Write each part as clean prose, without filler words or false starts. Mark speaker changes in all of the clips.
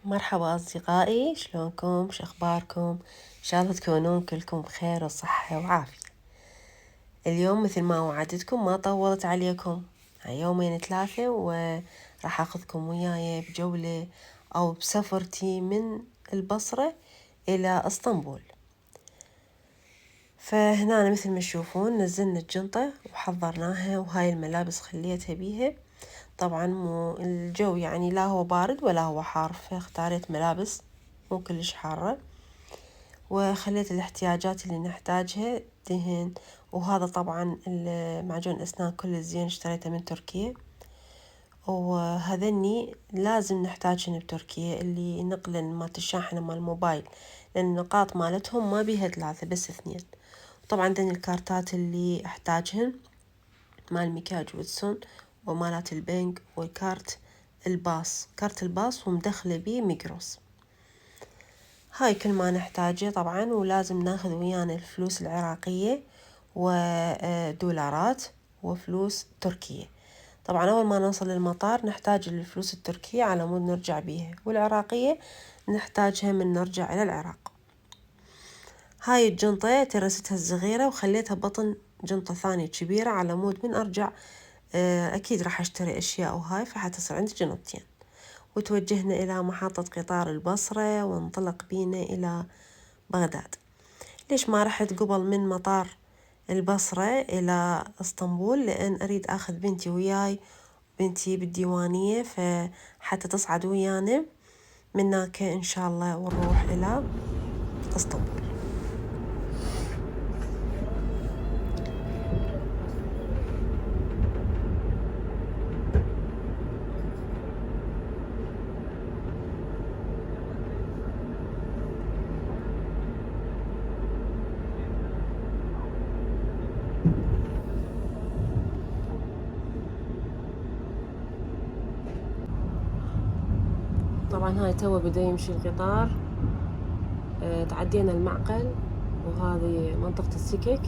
Speaker 1: مرحبا أصدقائي، شلونكم؟ شخباركم؟ إن شاء الله تكونون كلكم بخير وصحة وعافية. اليوم مثل ما وعدتكم ما طولت عليكم، يومين ثلاثة وراح أخذكم وياي بجولة أو بسفرتي من البصرة إلى اسطنبول. فهنا مثل ما تشوفون نزلنا الجنطة وحضرناها، وهاي الملابس خليتها بيها. طبعا مو الجو يعني لا هو بارد ولا هو حار، فاختاريت ملابس مو كلش حارة، وخليت الاحتياجات اللي نحتاجها دهن. وهذا طبعا معجون أسنان كل الزين اشتريته من تركيا، وهذني لازم نحتاجهن بتركيا اللي نقلا مالت الشاحنة مال الموبايل، لأن النقاط مالتهم ما بيها 3 بس 2. طبعا ذني الكارتات اللي احتاجهن مال ميكاج ويتسون ومالات البنك، وكارت الباص، كارت الباص ومدخلة بيه ميكروس. هاي كل ما نحتاجه طبعا. ولازم ناخذ ويانا الفلوس العراقية ودولارات وفلوس تركية. طبعا أول ما نوصل للمطار نحتاج الفلوس التركية على مود نرجع بيها، والعراقية نحتاجها من نرجع إلى العراق. هاي الجنطة ترستها الصغيرة وخليتها بطن جنطة ثانية كبيرة على مود من أرجع أكيد راح أشتري أشياء وهاي، فحتصير عندي جنطتين. وتوجهنا إلى محطة قطار البصرة وانطلق بينا إلى بغداد. ليش ما رحت قبل من مطار البصرة إلى اسطنبول؟ لأن أريد أخذ بنتي وياي، بنتي بالديوانية، فحتى تصعد ويانا مناك إن شاء الله ونروح إلى اسطنبول. طبعا هاي توا بدا يمشي القطار. تعدينا المعقل وهذه منطقة السكك،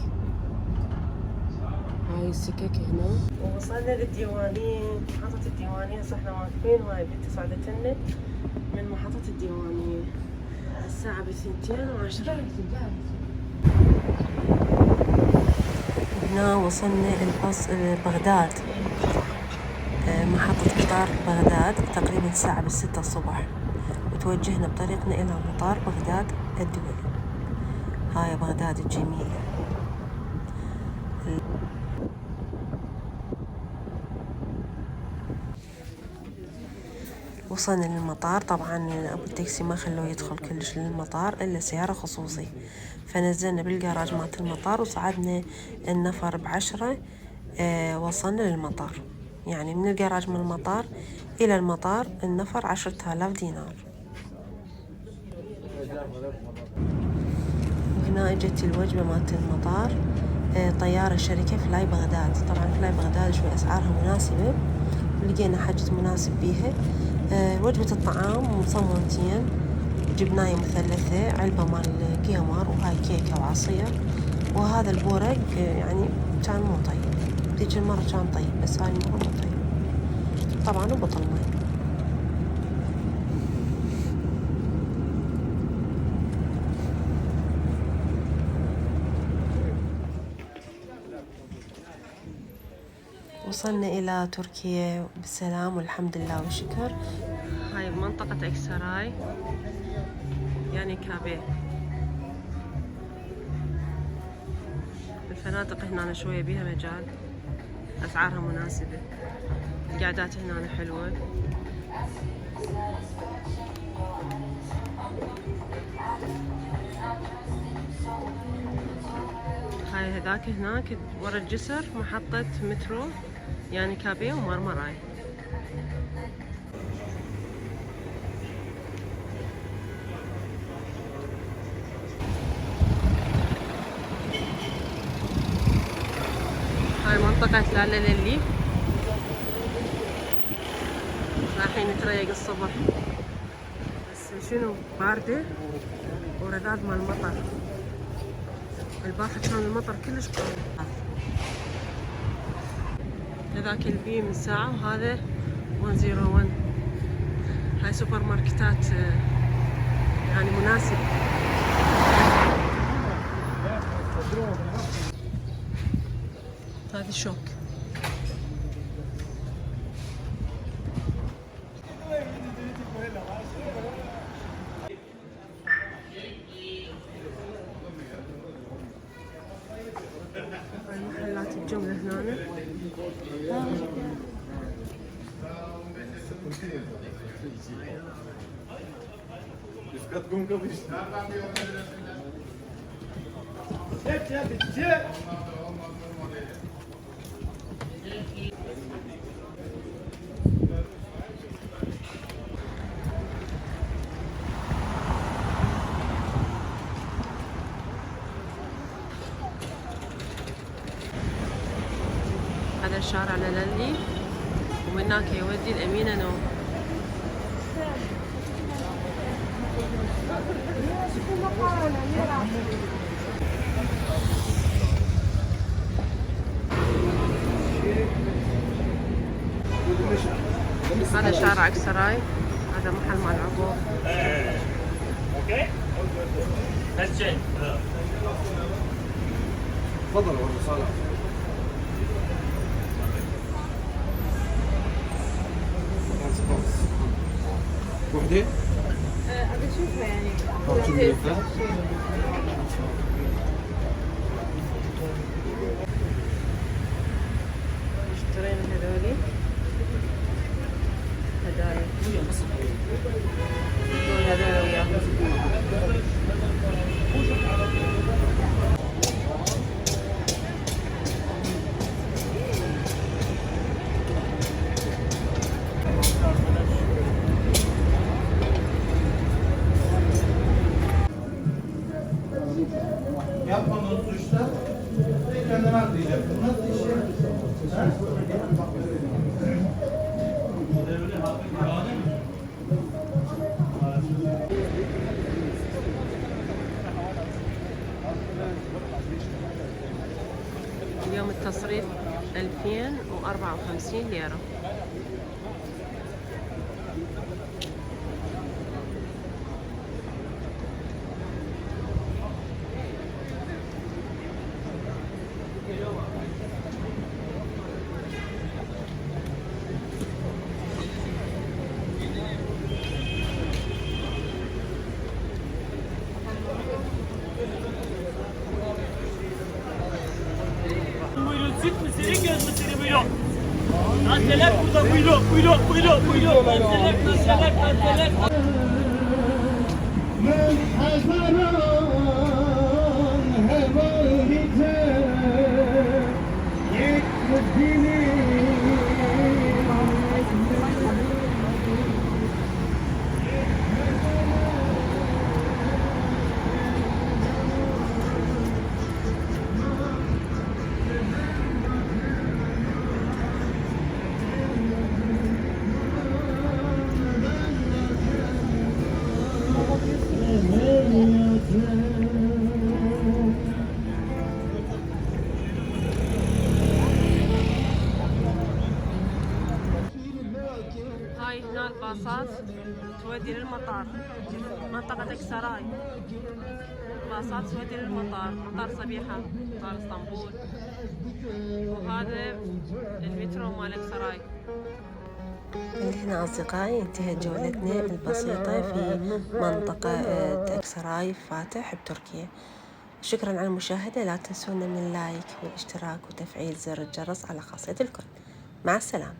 Speaker 1: هاي السكك هنا. ووصلنا للديوانية، محطة الديوانية. هسه احنا واقفين وهاي بنتي صعدت لنا من محطة الديوانية. الساعة 2:10. هنا وصلنا بغداد، محطة قطار بغداد تقريبا الساعة 6 الصبح، وتوجهنا بطريقنا إلى مطار بغداد الدولي. هاي بغداد الجميلة. وصلنا للمطار. طبعا أبو التاكسي ما خلوه يدخل كلش للمطار إلا سيارة خصوصي، فنزلنا بالجراج مالت المطار وصعدنا النفر ب10. وصلنا للمطار، يعني من الجراج من المطار إلى المطار النفر 10,000 دينار. وهنا اجت الوجبة مالت المطار، طيارة شركة فلاي بغداد. طبعا فلاي بغداد شوي أسعارها مناسبة، لقينا حاجة مناسب بيها. وجبة الطعام مصممتين، جبناية مثلثة، علبة مال قيمر، وهاي كيكة وعصير. وهذا البورق يعني كان مو طيب، ذيك المرة كان طيب بس هاي المرة مو طيب. طبعا وبطل ماي. وصلنا إلى تركيا بالسلام والحمد لله والشكر. هاي منطقة أكسراي يعني كابيه. الفنادق هنا شوية بيها مجال، أسعارها مناسبة، القعدات هنا حلوة. هاي هذاك هناك ورا الجسر محطة مترو يعني كابيه ومرمراي. هاي منطقة لالا للي، رايحين نتريق الصبح بس شنو باردة ورذاذ مال المطر. البارحة كان المطر كلش قوي. هذاك البي من ساعة وهذا 101. هاي سوبر ماركتات يعني مناسب. هذه شوك. هاي محلات الجملة هنا. هذا الشارع لللي وهناك يودي الأمينة نو. هذا شارع أكسراي. هذا محل مع العبور.
Speaker 2: تفضل والله صالح. وحدة؟
Speaker 3: أبي أشوفها يعني.
Speaker 1: اشترينا هذولي هدايا. دول هذول وياهم.
Speaker 2: Yapmadığın suçta kendini atlayacaksın. Nasıl iş
Speaker 1: اليوم التصريف 2054 ليرة.
Speaker 4: Buyurun, süt mü senin, göz mü senin, buyurun. Tazeler burada, buyurun, buyurun, buyurun, buyurun. Tazeler, tazeler, tazeler.
Speaker 1: هاي هنا الباصات تودي للمطار، منطقة أكسراي. باصات تودي للمطار، مطار صبيحة، مطار اسطنبول. وهذا المترو مال أكسراي. هنا أصدقائي انتهت جولتنا البسيطة في منطقة أكسراي فاتح بتركيا. شكرا على المشاهدة. لا تنسونا من اللايك والاشتراك وتفعيل زر الجرس على خاصية الكل. مع السلامة.